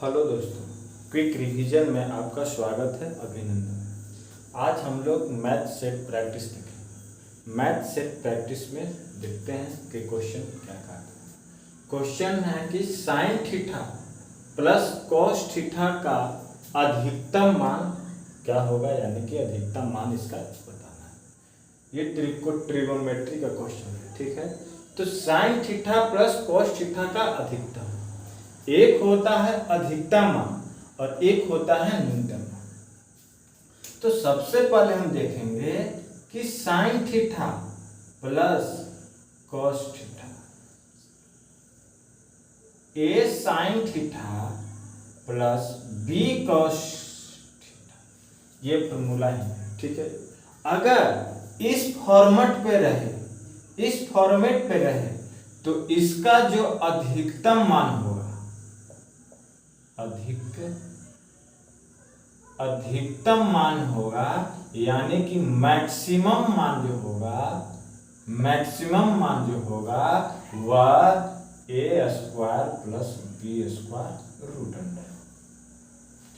Hello दोस्तों, quick revision में आपका स्वागत है, अभिनंदन। आज हम लोग मैथ सेट प्रैक्टिस देखेंगे। मैथ सेट प्रैक्टिस में देखते हैं कि क्वेश्चन क्या कहता है। क्वेश्चन है कि sine theta plus cos theta का अधिकतम मान क्या होगा, यानी कि अधिकतम मान इसका बताना है। ये ट्रिगोनोमेट्री का क्वेश्चन है, ठीक है। तो sign theta plus cos theta का अधिकतम, एक होता है अधिकतम मान और एक होता है न्यूनतम मान। तो सबसे पहले हम देखेंगे कि sine theta plus cos theta, A sine theta plus B cos theta, ये फॉर्मूला है, ठीक है। अगर इस फॉर्मेट पे रहे तो इसका जो अधिकतम मान होगा, अधिकतम मान होगा, यानी कि मैक्सिमम मान जो होगा वह A square plus B square root under,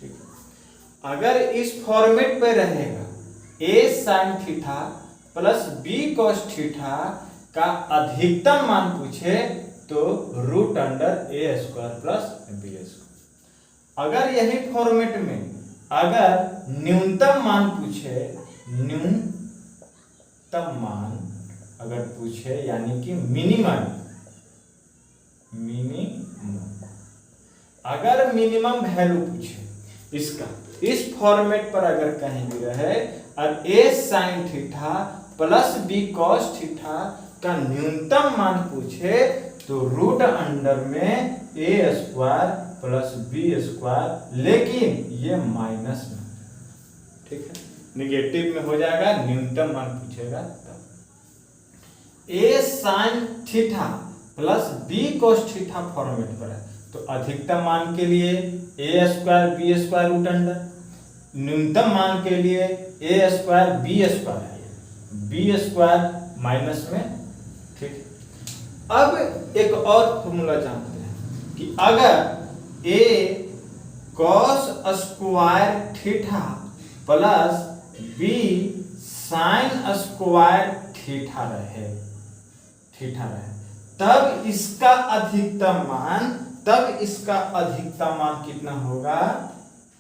ठीक है। अगर इस फॉर्मेट पे रहेगा A sine theta plus B cos theta का अधिकतम मान पूछे तो root under A square plus B square. अगर यही फॉर्मेट में अगर न्यूनतम मान पूछे, अगर पूछे यानी कि मिनिमम, अगर मिनिमम वैल्यू पूछे इसका, इस फॉर्मेट पर अगर कहीं भी रहे और A sine theta plus B cos theta का न्यूनतम मान पूछे तो रूट अंडर में A square plus B square, लेकिन ये माइनस में, ठीक है, निगेटिव में हो जाएगा। न्यूनतम मान पूछेगा तब A sine theta plus B cos theta format पर है तो अधिकतम मान के लिए A square B square root under, न्यूनतम मान के लिए ए स्क्वायर बी स्क्वायर है, बी स्क्वायर माइनस में, ठीक। अब एक और फॉर्मूला जानते हैं कि अगर A cos square theta plus B sine square theta रहे, तब इसका अधिकतम मान कितना होगा,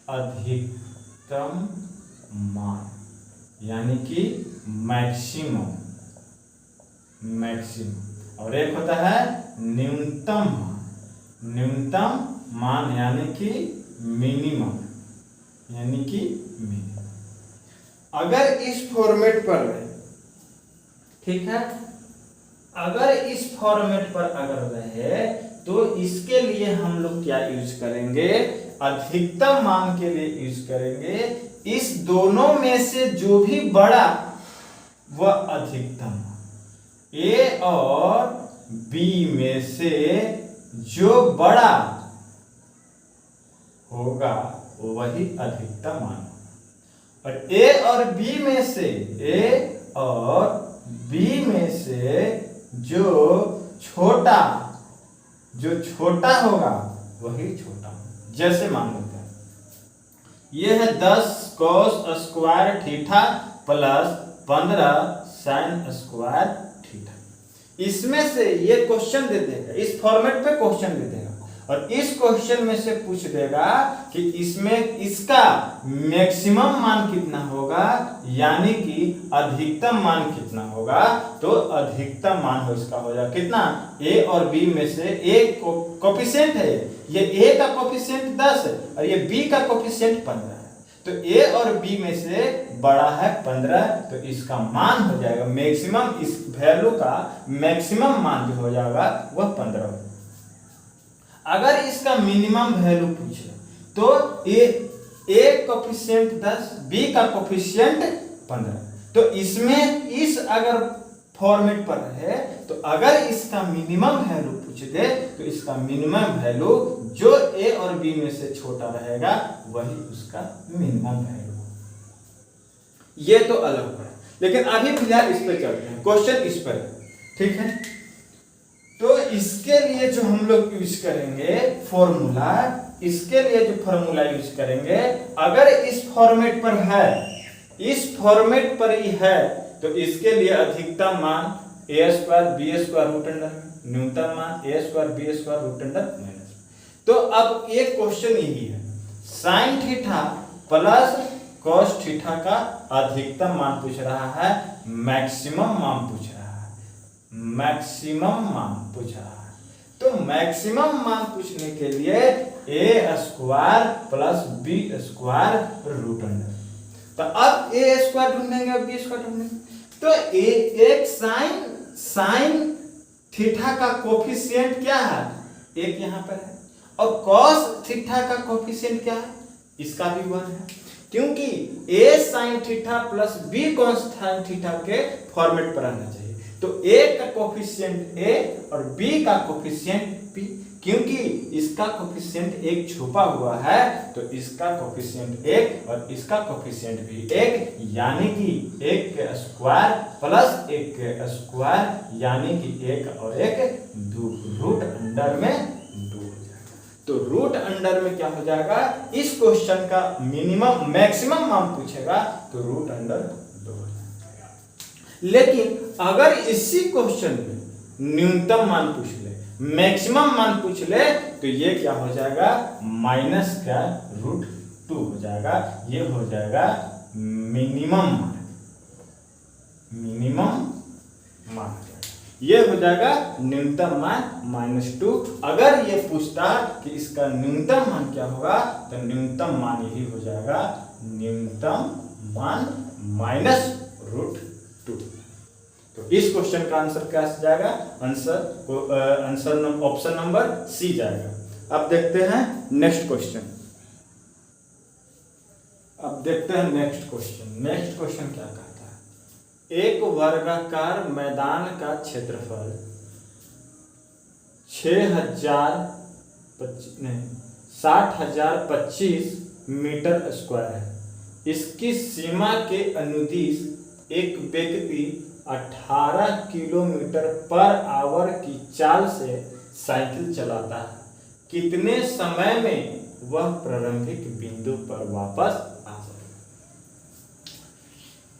अधिकतम मान यानी कि मैक्सिमम, और एक होता है न्यूनतम मान यानी कि मिनिमम, अगर इस फॉर्मेट पर रहे, ठीक है, अगर इस फॉर्मेट पर अगर रहे तो इसके लिए हम लोग क्या यूज करेंगे, अधिकतम मान के लिए यूज करेंगे इस दोनों में से जो भी बड़ा वह अधिकतम, ए और बी में से जो बड़ा होगा वही अधिकतम मान, और ए और बी में से जो छोटा होगा वही छोटा। जैसे मान लेते हैं ये है 10 cos square theta plus 15 sign square theta. इसमें से ये क्वेश्चन दे देगा, इस फॉर्मेट पे क्वेश्चन दे देगा और इस क्वेश्चन में से पूछ देगा कि इसमें इसका मैक्सिमम मान कितना होगा, यानी कि अधिकतम मान कितना होगा। तो अधिकतम मान हो इसका हो जाएगा कितना, ए और बी में से एक कोफिशिएंट है, ये ए का कोफिशिएंट 10 है और ये बी का कोफिशिएंट 15 है, तो ए और बी में से बड़ा है 15, तो इसका मान हो जाएगा मैक्सिमम, इस वैल्यू का मैक्सिमम मान जो हो जाएगा वह 15 होगा। अगर इसका मिनिमम वैल्यू पूछे तो ए कोफिशिएंट 10, बी का कोफिशिएंट 15, तो इसमें इस अगर फॉर्मेट पर है तो अगर इसका मिनिमम वैल्यू पूछ दे तो इसका मिनिमम वैल्यू जो ए और बी में से छोटा रहेगा वही उसका मिनिमम वैल्यू। ये तो अलग है, लेकिन अभी फिलहाल इस पे चलते हैं, क्वेश्चन इस पर, ठीक है। तो इसके लिए जो हम लोग यूज करेंगे फॉर्मूला इसके लिए जो फॉर्मूला यूज करेंगे, अगर इस फॉर्मेट पर है, इस फॉर्मेट पर ही है, तो इसके लिए अधिकतम मान a square B square root under में, न्यूनतम मान a square B square root under minus. तो अब एक क्वेश्चन यही है, sine theta plus cos theta का अधिकतम मान पूछ रहा है, मैक्सिमम मान पूछ रहा है, मैक्सिमम मान पूछ रहा है। तो मैक्सिमम मान पूछने के लिए a square plus B square root under. तो अब a स्क्वायर ढूंढेंगे और b स्क्वायर ढूंढेंगे। तो एक साइन थीटा का कोफिशिएंट क्या है, एक यहां पर है, और कॉस थीटा का कोफिशिएंट क्या है, इसका भी 1 है, क्योंकि a sign theta plus b cos theta के फॉर्मेट पर आना चाहिए। तो a का कोफिशिएंट a और b का कोफिशिएंट b, क्योंकि इसका कोफिशिएंट 1 छुपा हुआ है, तो इसका कोफिशिएंट 1 और इसका कोफिशिएंट भी 1, यानी कि 1 के स्क्वायर प्लस 1 के स्क्वायर, यानी कि 1 और 1 2, रूट अंडर में 2 हो जाएगा। तो रूट अंडर में क्या हो जाएगा, इस क्वेश्चन का मिनिमम मैक्सिमम मान पूछेगा तो रूट अंडर 2 हो जाएगा। लेकिन अगर इसी क्वेश्चन में न्यूनतम मान पूछ ले, मैक्सिमम मान पूछ ले, तो ये क्या हो जाएगा, माइनस का रूट 2 हो जाएगा। ये हो जाएगा मिनिमम मान, मिनिमम मान ये हो जाएगा न्यूनतम मान -2। अगर ये पूछता कि इसका न्यूनतम मान क्या होगा, तो न्यूनतम मान यही हो जाएगा, न्यूनतम मान -√2। तो इस क्वेश्चन का आंसर क्या जाएगा, आंसर ऑप्शन नंबर सी जाएगा। अब देखते हैं नेक्स्ट क्वेश्चन। अब देखते हैं नेक्स्ट क्वेश्चन। नेक्स्ट क्वेश्चन क्या कहता है, एक वर्गाकार मैदान का क्षेत्रफल 60,025 मीटर स्क्वायर है। इसकी सीमा के अनुदिश एक व्यक्ति 18 किलोमीटर पर आवर की चाल से साइकिल चलाता है। कितने समय में वह प्रारंभिक बिंदु पर वापस आ सकता?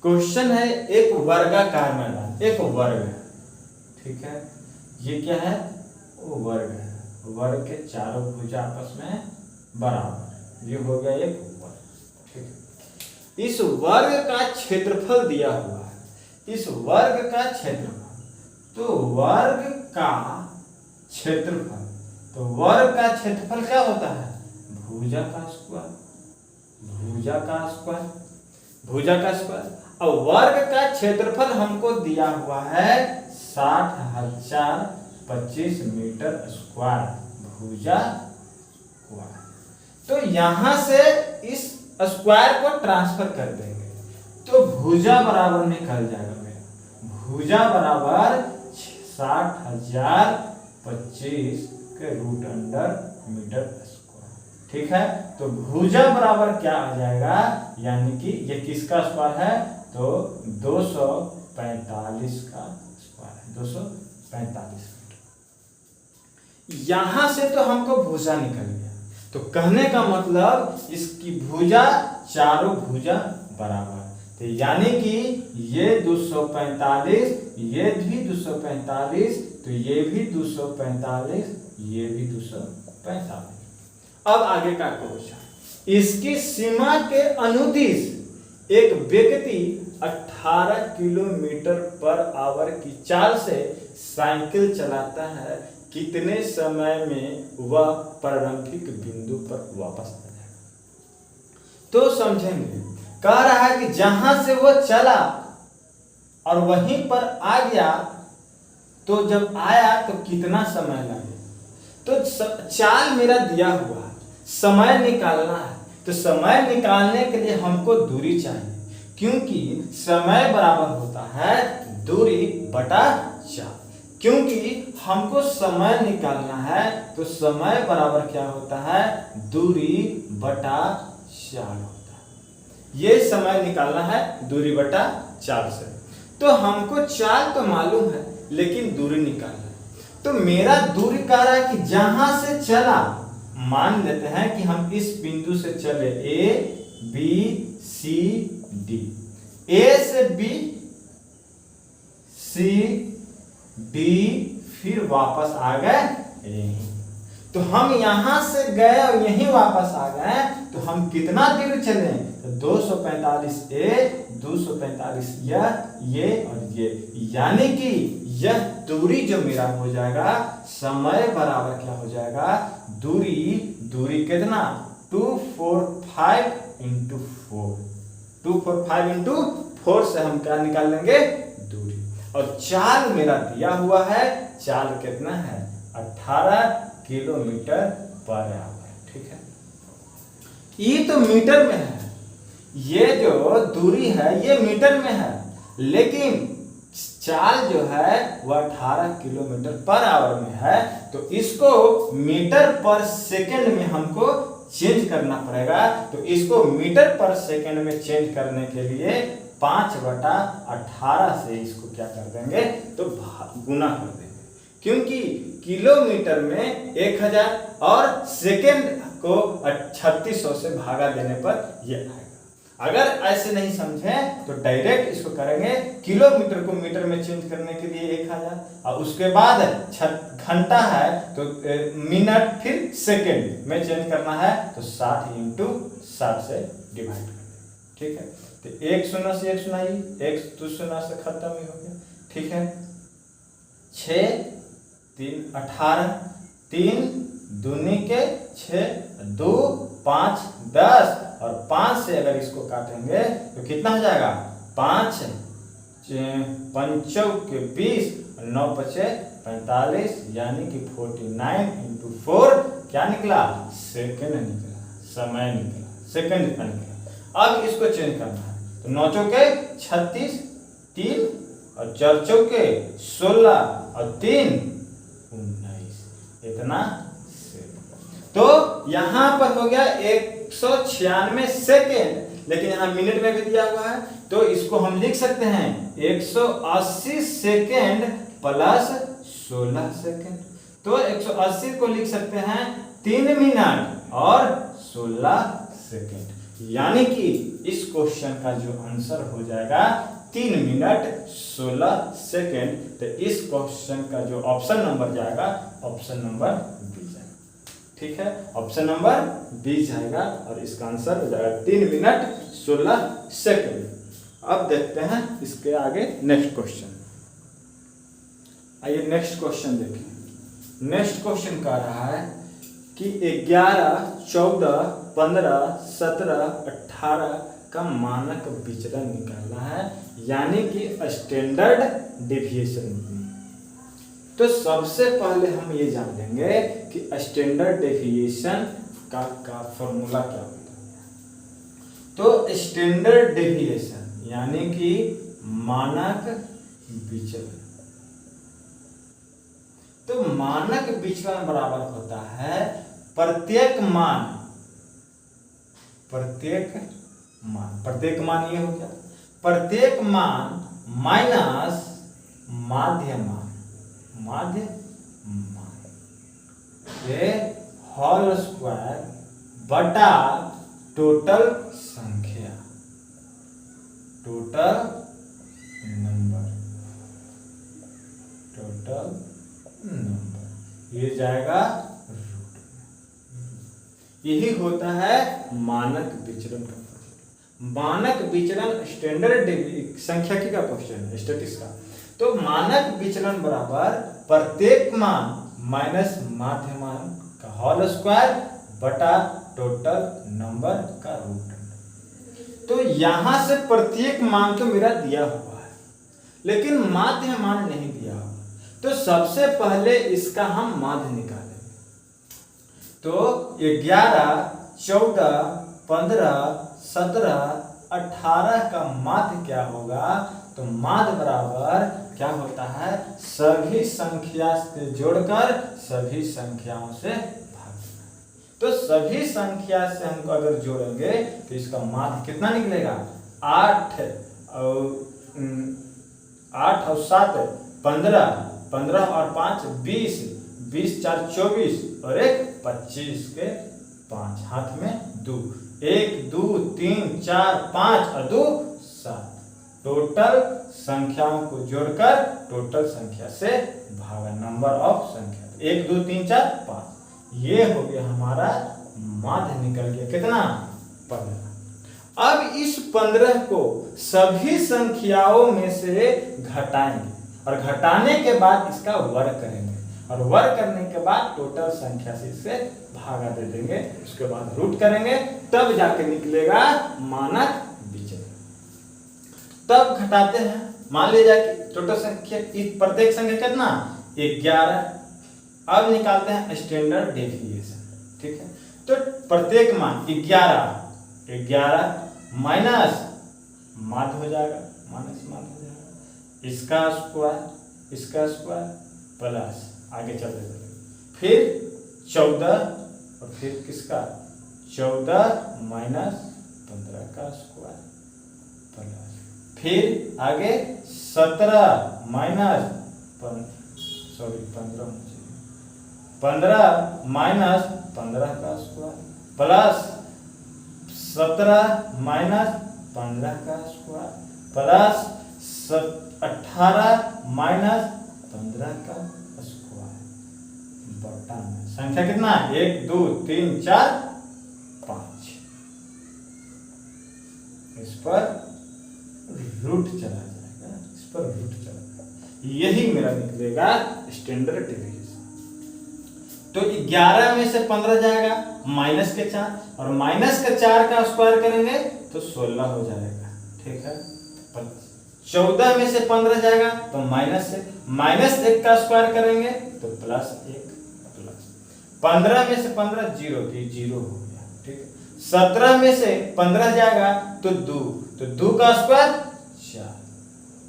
क्वेश्चन है, एक वर्गाकार मैदान, एक वर्ग है, ठीक है, ये क्या है, वो वर्ग है, वर्ग के चारों भुजा आपस में बराबर, ये हो गया एक वर्ग, ठीक है। इस वर्ग का क्षेत्रफल दिया हुआ है, इस वर्ग का क्षेत्रफल, तो वर्ग का क्षेत्रफल, तो वर्ग का क्षेत्रफल क्या होता है, भुजा का स्क्वायर, भुजा का स्क्वायर, भुजा का स्क्वायर। और वर्ग का क्षेत्रफल हमको दिया हुआ है 60,025 मीटर स्क्वायर, भुजा स्क्वायर। तो यहां से इस स्क्वायर को ट्रांसफर कर देंगे, तो भुजा बराबर निकल जाएगा मेरा, भुजा बराबर 60,025 के रूट अंडर मीटर स्क्वायर, ठीक है। तो भुजा बराबर क्या आ जाएगा, यानी कि ये किसका स्क्वायर है, तो 245 का स्क्वायर है, 245 मीटर। यहां से तो हमको भुजा निकल गया, तो कहने का मतलब इसकी भुजा, चारों भुजा बराबर, तो यानी कि ये 245, ये भी 245, तो ये भी 245, ये भी 245। अब आगे का क्वेश्चन, इसकी सीमा के अनुदिश एक व्यक्ति 18 किलोमीटर पर आवर की चाल से साइकिल चलाता है। कितने समय में वह प्रारंभिक बिंदु पर वापस आ जाएगा? तो समझेंगे, कह रहा है कि जहां से वो चला और वहीं पर आ गया, तो जब आया तो कितना समय लगे। तो चाल मेरा दिया हुआ है, समय निकालना है, तो समय निकालने के लिए हमको दूरी चाहिए, क्योंकि समय बराबर होता है दूरी बटा चाल। क्योंकि हमको समय निकालना है, तो समय बराबर क्या होता है, दूरी बटा चाल होता है। ये समय निकालना है दूरी बटा चाल से। तो हमको चाल तो मालूम है, लेकिन दूरी निकालना है। तो मेरा दूरी कह रहा है कि जहां से चला मान लेते हैं कि हम इस बिंदु से चले A B C D, A से B C D फिर वापस आ गए यहीं। तो हम यहां से गए और यहीं वापस आ गए, तो हम कितना दूर चले? तो 245 A 245 ये और ये, यानी कि यह दूरी जो मेरा हो जाएगा समय बराबर क्या हो जाएगा? दूरी कितना? 245 इंटू 4, 245 इंटू 4 से हम क्या निकाल लेंगे? दूरी। और चाल मेरा दिया हुआ है, चाल कितना है? 18 किलोमीटर पर आवर। ठीक है, ये तो मीटर में है, ये जो दूरी है ये मीटर में है, लेकिन चाल जो है वह 18 किलोमीटर पर आवर में है। तो इसको मीटर पर सेकंड में हमको चेंज करना पड़ेगा। तो इसको मीटर पर सेकंड में चेंज करने के लिए 5/18 से इसको क्या कर देंगे? तो गुना कर देंगे, क्योंकि किलोमीटर में 1000 और सेकंड को 3600 से भागा देने पर ये आएगा। अगर ऐसे नहीं समझे तो डायरेक्ट इसको करेंगे, किलोमीटर को मीटर में चेंज करने के लिए 1000 और उसके बाद घंटा है तो मिनट फिर सेकंड में चेंज करना है, तो 60 इंटू 60 से डिवाइड कर देंगे। ठीक है, तो 1 शून्य से 1 शून्य ही, 1 2 शून्य से खत्म ही हो गया। ठीक है, 6 3 18, 3 दूनी के 6 2 5 10 और 5 से अगर इसको काटेंगे तो कितना हो जाएगा? 5 पंचों के 20, 9 पचे 45, यानी कि 49 इंटू 4 क्या निकला? सेकंड निकला, समय निकला, सेकंड निकला। अब इसको चेंज करना है, तो 9 चौके 36, 3 और 4 चौके 16 और 3 19, इतना। तो यहां पर हो गया 196 सेकेंड, लेकिन यहां मिनट में भी दिया हुआ है, तो इसको हम लिख सकते हैं 180 सेकेंड प्लस 16 सेकेंड। तो 180 को लिख सकते हैं 3 मिनट और 16 सेकेंड, यानी कि इस क्वेश्चन का जो आंसर हो जाएगा 3 मिनट 16 सेकेंड। तो इस क्वेश्चन का जो ऑप्शन नंबर जाएगा, ऑप्शन नंबर बी जाएगा। ठीक है, ऑप्शन नंबर बी जाएगा और इसका आंसर हो जाएगा 3 मिनट 16 सेकेंड। अब देखते हैं इसके आगे नेक्स्ट क्वेश्चन। आइए नेक्स्ट क्वेश्चन देखें। नेक्स्ट क्वेश्चन कह रहा है कि 11 14 15 17 18 का मानक विचलन निकालना है, यानी कि स्टैंडर्ड डेविएशन। तो सबसे पहले हम ये जान लेंगे कि स्टैंडर्ड डेविएशन का फॉर्मूला क्या होता है। तो स्टैंडर्ड डेविएशन यानी कि मानक विचलन, तो मानक विचलन बराबर होता है प्रत्येक मान ये हो गया प्रत्येक मान माइनस माध्य मान के होल स्क्वायर बटा टोटल संख्या, टोटल नंबर, ये जाएगा रूट। यही होता है मानक विचलन का। मानक विचलन स्टैंडर्ड संख्या की का क्वेश्चन है, स्टैटिस्टिक्स का। तो मानक विचलन बराबर प्रत्येक मान माइनस माध्य मान का होल स्क्वायर बटा टोटल नंबर का रूट। तो यहां से प्रत्येक मान तो मेरा दिया हुआ है, लेकिन माध्य मान नहीं दिया हुआ। तो सबसे पहले इसका हम माध्य निकालेंगे। तो 11 14 15 17 18 का माध्य क्या होगा? तो माध्य बराबर क्या होता है? सभी संख्या से जोड़कर सभी संख्याओं से भाग। तो सभी संख्या से हमको अगर जोड़ेंगे तो इसका माध्य कितना निकलेगा? 8 और 7 15, 15 और 5 20, 20 4 24 और एक 25 के 5, हाथ में 2, 1 2 3 4 5 और 2 7। टोटल संख्याओं को जोड़कर टोटल संख्या से भागा, नंबर ऑफ संख्या। 1 2 3 4 5, ये हो गया हमारा माध्य निकल गया कितना 15। अब इस 15 को सभी संख्याओं में से घटाएंगे और घटाने के बाद इसका वर्ग करेंगे और वर्ग करने के बाद टोटल संख्या से इसे भागा दे देंगे, उसके बाद रूट करेंगे, तब जाके निकलेगा मानक विचलन। तब घटाते हैं, मान लीजिए कि टोटल संख्या प्रत्येक संख्या कितना 11। अब निकालते हैं स्टैंडर्ड डेविएशन, ठीक है। तो प्रत्येक मान 11 माइनस माध्य हो जाएगा, माइनस माध्य हो जाएगा, इसका स्क्वायर प्लस आगे चलते चलते फिर 14 और फिर किसका 14 माइनस 15 का स्क्वायर प्लस फिर आगे 17 माइनस 15 माइनस 15 का स्क्वायर प्लस 17 माइनस 15 का स्क्वायर प्लस 18 माइनस 15 का स्क्वायर बटा में संख्या कितना 1 2 3 4 5। इस पर रूट चला जाएगा, इस पर रूट चला जाएगा, यही मेरा निकलेगा स्टैंडर्ड डेविएशन। तो 11 में से 15 जाएगा माइनस के 4 और माइनस के 4 का स्क्वायर करेंगे तो 16 हो जाएगा, ठीक है। 14 में से 15 जाएगा तो माइनस 1 का स्क्वायर करेंगे तो प्लस 1 प्लस 15 में से 15 0 हो गया, ठीक है। 17 में से 15 जाएगा तो 2 का स्क्वायर 4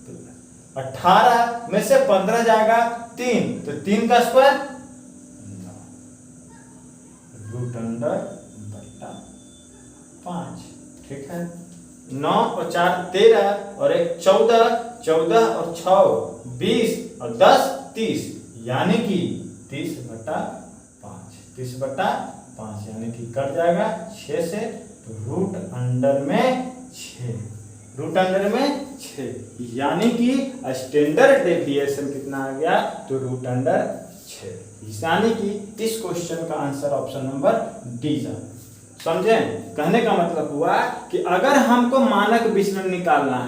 प्लस 18 में से 15 जाएगा 3 तो 3 का स्क्वायर रूट अंडर बटा 5, ठीक है। 9 और 4 13 और 1 14, 14 और 6 20 और 10 30, यानी कि 30 बटा 5 यानी कि कट जाएगा 6 से, तो रूट अंडर में 6, यानी कि स्टैंडर्ड डेविएशन कितना आ गया तो रूट अंडर 6, यानी कि इस क्वेश्चन का आंसर ऑप्शन नंबर डी जा। समझे? कहने का मतलब हुआ कि अगर हमको मानक विचलन निकालना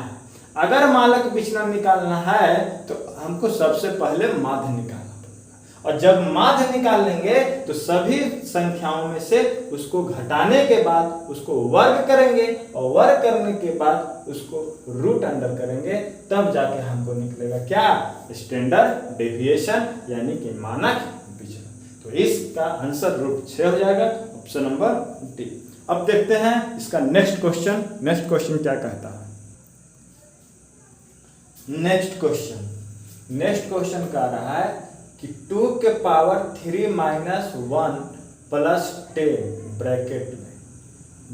है, तो हमको सबसे पहले माध्य निकालना पड़ेगा, और जब माध्य निकाल लेंगे तो सभी संख्याओं में से उसको घटाने के बाद उसको वर्ग करेंगे और वर्ग करने के बाद उसको रूट अंडर करेंगे, तब जाके हमको निकलेगा क्या स्टैंडर्ड डेविएशन, यानी कि मानक विचलन। तो इसका आंसर रूट 6 हो जाएगा, ऑप्शन नंबर डी। अब देखते हैं इसका नेक्स्ट क्वेश्चन क्या कहता है। नेक्स्ट क्वेश्चन कह रहा है कि 2 के पावर 3 माइनस 1 प्लस 10 ब्रैकेट में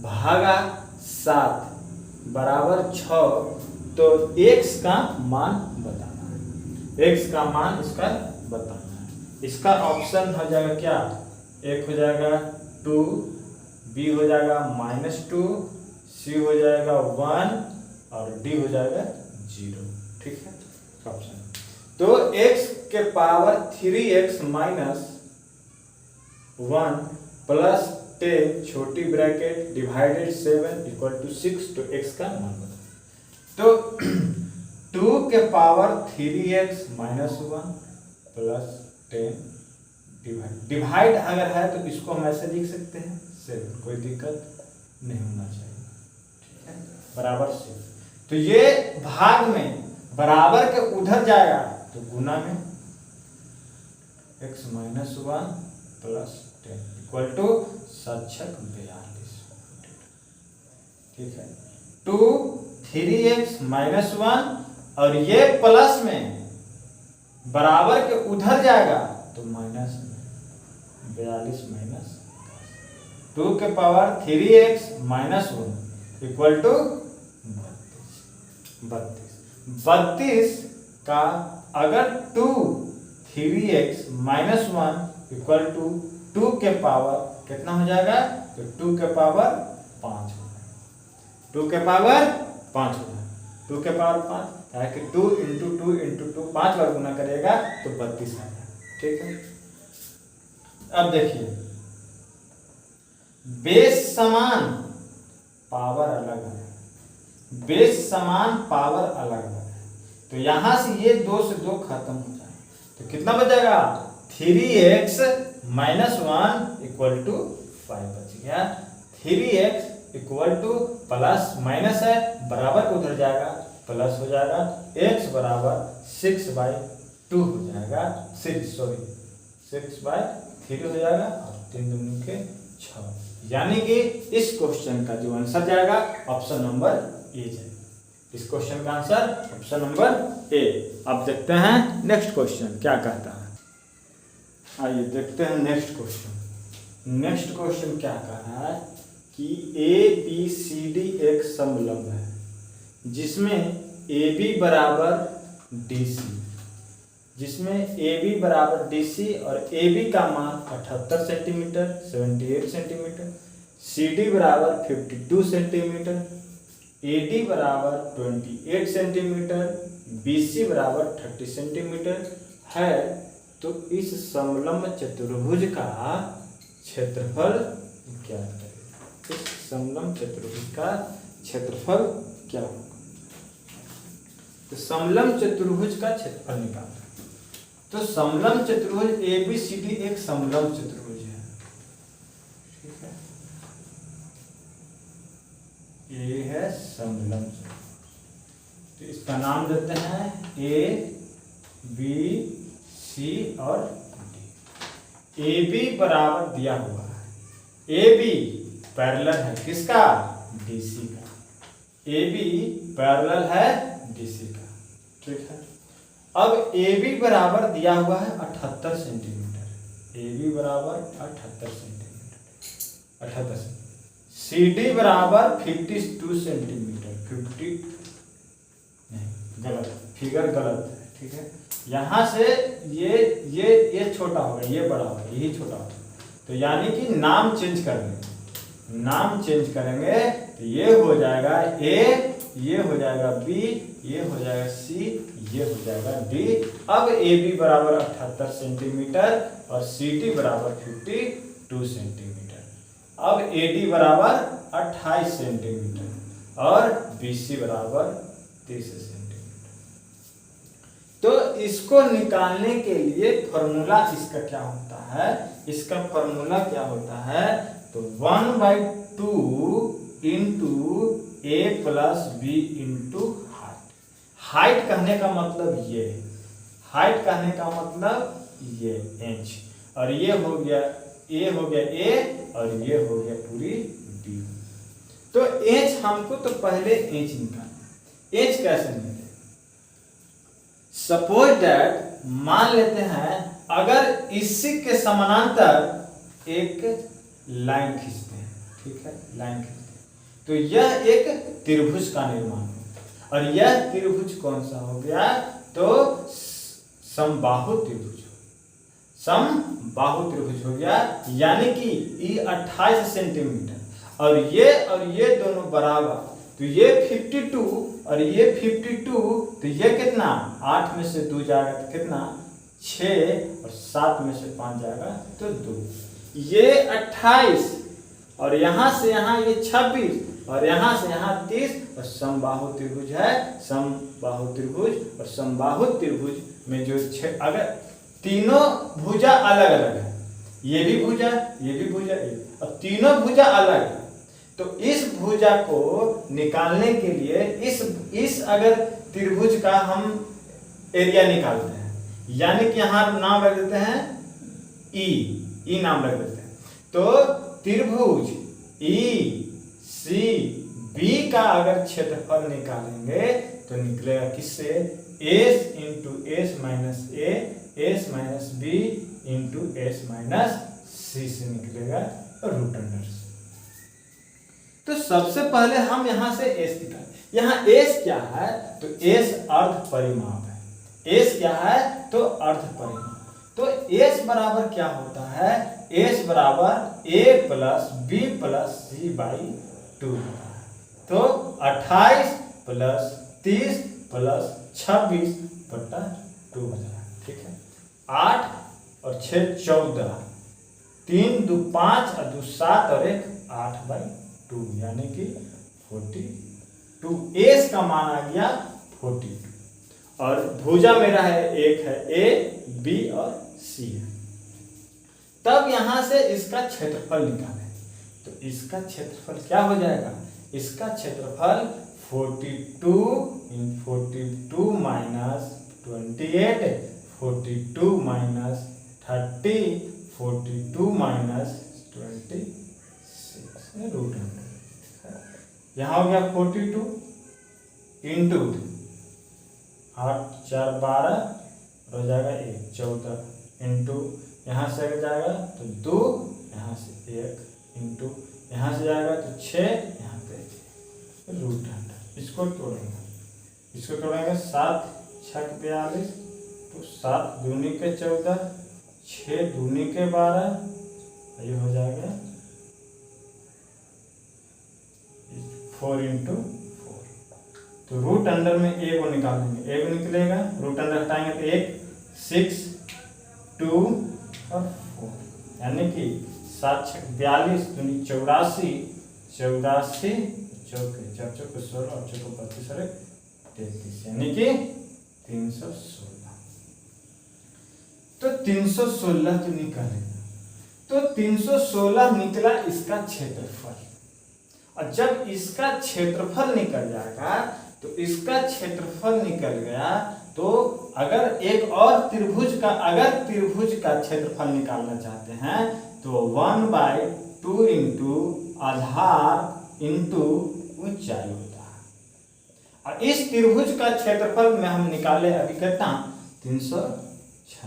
भागा 7 बराबर 6, तो x का मान बताना है। x का मान इसका बताना है। इसका ऑप्शन हो जाएगा क्या, एक हो जाएगा 2, b हो जाएगा -2, c हो जाएगा 1 और d हो जाएगा 0, ठीक है। ऑप्शन तो x के पावर 3x माइनस 1 प्लस 10 छोटी ब्रैकेट डिवाइडेड 7 इक्वल टू 6, तो x का मान बताओ। तो 2 के power 3x minus 1 plus 10 divide अगर है तो इसको हम ऐसे लिख सकते हैं 7, कोई दिक्कत नहीं होना चाहिए, ठीक है, बराबर 7। तो ये भाग में बराबर के उधर जाएगा तो गुना में x minus 1 plus 10 equal to 42, ठीक है। 2 3x माइनस 1 और ये प्लस में बराबर के उधर जाएगा तो माइनस 42 माइनस 2 के power 3x minus 1 equal to 32 का अगर 2 3x माइनस 1 इक्वल टू 2 के पावर कितना हो जाएगा, तो 2 के पावर 5 हो जाएगा, 2 के पावर 5 हो जाएगा, 2 के पावर 5 है कि 2 इंटू 2 इंटू 2 5 बार गुना करेगा तो 32 आ जाएगा। ठीक है, अब देखिए बेस समान पावर अलग है, बेस समान पावर अलग है, तो यहां से ये 2 से 2 खत्म हो जाए तो कितना बचेगा 3x माइनस 1 इक्वल टू 5 बच गया। 3x equal two plus minus है बराबर उधर जाएगा प्लस हो जाएगा, x बराबर 6/2 हो जाएगा, 6/3 हो जाएगा और 3 दूनी के 6, यानी कि इस क्वेश्चन का जो आंसर जाएगा ऑप्शन नंबर ए जाएगा। इस क्वेश्चन का आंसर ऑप्शन नंबर ए। अब देखते हैं नेक्स्ट क्वेश्चन क्या कहता है। आइए देखते हैं नेक्स्ट क्वेश्चन। नेक्स्ट क्वेश्चन क्या कह रहा है कि ए बी सी डी एक समलंब है जिसमें ए बी बराबर डी सी, जिसमें ए बी बराबर डी सी और ए बी का मान 78 सेंटीमीटर 78 सेंटीमीटर, सी डी बराबर 52 सेंटीमीटर, ए डी बराबर 28 सेंटीमीटर, बी सी बराबर 30 सेंटीमीटर है, तो इस समलंब चतुर्भुज का क्षेत्रफल क्या है? इस समलंब चतुर्भुज का क्षेत्रफल क्या होगा? तो समलंब चतुर्भुज का क्षेत्रफल निकालना। तो समलंब चतुर्भुज ए बी सी डी एक समलंब चतुर्भुज है, ठीक है, ये है समलंब चतुर्भुज। तो इसका नाम देते हैं ए बी सी और डी। ए बी बराबर दिया हुआ है, ए बी पैरेलल है किसका? डीसी का। ए बी पैरेलल है डीसी का, ठीक है। अब ए बी बराबर दिया हुआ है 78 सेंटीमीटर, ए बी बराबर 78 सेंटीमीटर, 78 सेंटीमीटर। सी डी बराबर 52 सेंटीमीटर, 50 नहीं गलत, फिगर गलत है, ठीक है। यहाँ से ये छोटा होगा, ये बड़ा होगा, यही छोटा होगा, तो यानी कि नाम चेंज कर देंगे, नाम चेंज करेंगे तो ये हो जाएगा ए, ये हो जाएगा बी, ये हो जाएगा सी, ये हो जाएगा डी। अब ए बी बराबर 78 सेंटीमीटर और सी डी बराबर 52 सेंटीमीटर। अब ए डी बराबर 28 सेंटीमीटर और बी सी बराबर 30 सेंटीमीटर। तो इसको निकालने के लिए फॉर्मूला इसका क्या होता है? इसका फॉर्मूला क्या होता है? तो 1/2 into A plus B into height. Height कहने का मतलब ये, हाइट कहने का मतलब ये इंच, और ये हो गया ए, हो गया ए, और ये हो गया पूरी बी। तो इंच हमको तो पहले इंच निकालना। इंच कैसे निकाले? सपोज दैट मान लेते हैं अगर इसी के समानांतर एक लाइन खींचते हैं, ठीक है, लाइन खींचते हैं, तो यह एक त्रिभुज का निर्माण होगा, और यह त्रिभुज कौन सा हो गया? तो समबाहु त्रिभुज, समबाहु त्रिभुज हो गया, यानी कि ये 28 सेंटीमीटर और ये दोनों बराबर, तो ये 52 और ये 52, तो ये कितना? 8 में से 2 जाएगा तो कितना? 6, और 7 में से 5 जाएगा तो 2। ये 28 और यहाँ से यहाँ ये 26 और यहाँ से यहाँ 30, और समबाहु त्रिभुज है, समबाहु त्रिभुज। और समबाहु त्रिभुज में जो अगर तीनों भुजा अलग अलग है, ये भी भुजा, ये भी भुजा, और तीनों भुजा अलग है, तो इस भुजा को निकालने के लिए इस अगर त्रिभुज का हम एरिया निकालते हैं, यानी कि यहाँ नाम रख देते हैं ई नाम रख देते हैं, तो त्रिभुज ई सी बी का अगर क्षेत्रफल निकालेंगे तो निकलेगा किससे? S into S minus A, S minus B into S minus C से निकलेगा रूट अंडर से। तो सबसे पहले हम यहां से एस निकालें। यहाँ एस क्या है? तो एस अर्ध परिमाप है। एस क्या है? तो अर्ध परिमाप। तो एस बराबर क्या होता है, एस बराबर A plus B plus C by 2 होता है। तो 28 प्लस 30 प्लस 26 बटा 2 हो जाएगा। ठीक है, 8 और 6 14, 3 2 5 और 2 7 और 1 8 बाई 2 यानी कि 42। एस का मान आ गया 42 और भुजा मेरा है एक है ए बी और सी है। तब यहां से इसका क्षेत्रफल निकालें, तो इसका क्षेत्रफल क्या हो जाएगा, इसका क्षेत्रफल 42 42 माइनस 28 42 माइनस 30 42 माइनस 26 रूट यहाँ हो गया 42 इंटू 8 4 12 हो जाएगा 1 14 इंटू यहाँ से जाएगा तो 2 यहाँ से 1 इंटू यहाँ से जाएगा तो 6 यहाँ पे रूट 100। इसको तोड़ेंगे 7 6 42 तो 7 दूनी के 14 6 दूनी के 12 ये हो जाएगा 4 इंटू 4। तो रूट अंडर में ए को निकालेंगे, ए को निकलेगा, रूट अंडर हटाएंगे तो 1 6 2 और 4 यानी कि 7 6 42 दूनी 84 84 चौके 4 चौके 16 और चौके 25 और 33 यानी कि 316। तो 316 तो निकालेगा, तो 316 निकला इसका क्षेत्रफल। और जब इसका क्षेत्रफल निकल जाएगा तो इसका क्षेत्रफल निकल गया तो अगर एक और त्रिभुज का क्षेत्रफल निकालना चाहते हैं तो 1/2 इंटू आधार इंटू ऊंचाई होता है। और इस त्रिभुज का क्षेत्रफल में हम निकाले अभी कितना 336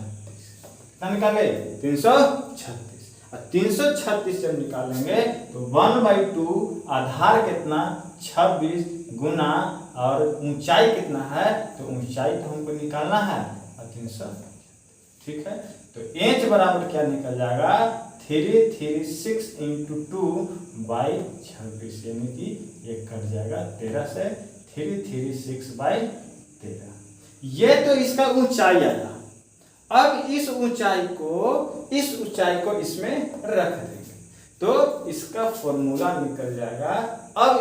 कितना निकाले 336 और 336 जब निकालेंगे तो 1/2 आधार कितना 26 गुना और ऊंचाई कितना है तो ऊंचाई तो हमको निकालना है और 300। ठीक है, तो एच बराबर क्या निकल जाएगा 336 इंटू 2/26 यानी कि ये कट जाएगा 13 से 336/13। ये तो इसका ऊंचाई आया। अब इस ऊंचाई को इसमें रख देंगे तो इसका फॉर्मूला निकल जाएगा। अब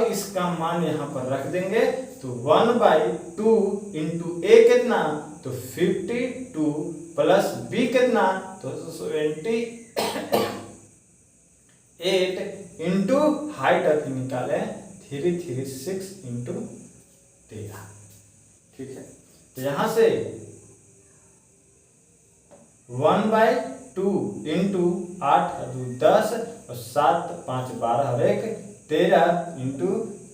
इसका मान यहाँ पर रख देंगे तो 1/2 इंटू ए कितना तो 52 प्लस बी कितना तो 78 इंटू हाइट अभी निकाले 336 इंटू 13। ठीक है, तो यहां से 1/2 इंटू 8 2 10 और 7 5 12 और 1 13 इंटू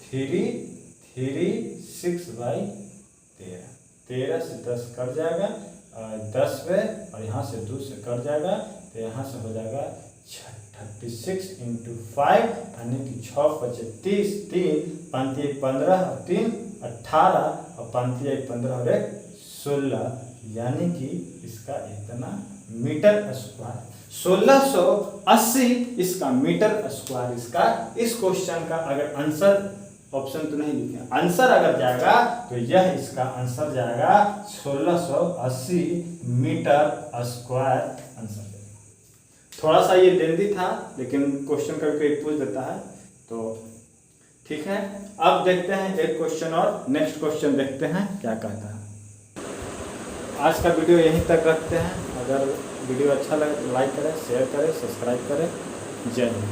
336/13। 13 से 10 कट जाएगा और 10 पे और यहाँ से 2 से कट जाएगा तो यहाँ से हो जाएगा 36 इंटू 5 यानी कि 6 5 30 3 5 15 और 3 18 और 5 15 और 1 16 यानी कि इसका इतना मीटर स्क्वायर 1680 इसका मीटर स्क्वायर इसका। इस क्वेश्चन का अगर आंसर ऑप्शन तो नहीं लिखे, आंसर अगर जाएगा तो यह इसका आंसर जाएगा 1680 मीटर स्क्वायर आंसर जाएगा। थोड़ा सा ये लेंदी था लेकिन क्वेश्चन करके पूछ देता है तो ठीक है। अब देखते हैं एक क्वेश्चन और नेक्स्ट क्वेश्चन देखते हैं क्या कहता है। आज का वीडियो यहीं तक रखते हैं। अगर वीडियो अच्छा लगे तो लाइक करें, शेयर करें, सब्सक्राइब करें। जय हिंद।